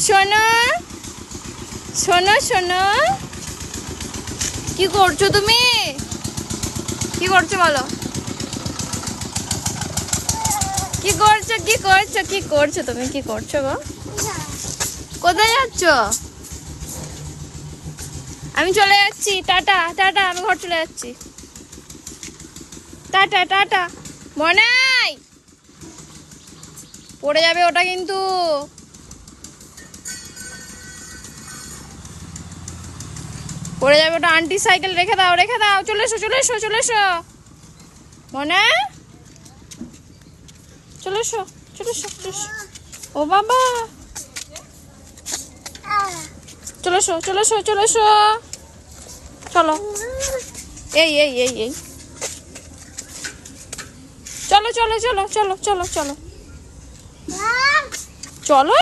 শোনো শোনো শোনো, কি করছো তুমি? কি করছো বলো? কি করছো কি করছো কি করছো তুমি? কি করছো গো? কোথায় যাচ্ছ? আমি চলে যাচ্ছি, টাটা টাটা, আমি ঘর চলে যাচ্ছি, টাটা টাটা। মনাই, পড়ে যাবে ওটা কিন্তু, পড়ে যাবে ওটা। আন্টি সাইকেল রেখে দাও, রেখে দাও। চলে এসো চলে এসো চলে এসো মনে, চলে এসো চলে এসো চলে এসো। ও বাবা, চলে এসো চলে এসো চলে এসো, চলো। এই এই এই এই, চলো চলো চলো চলো চলো চলো চলো।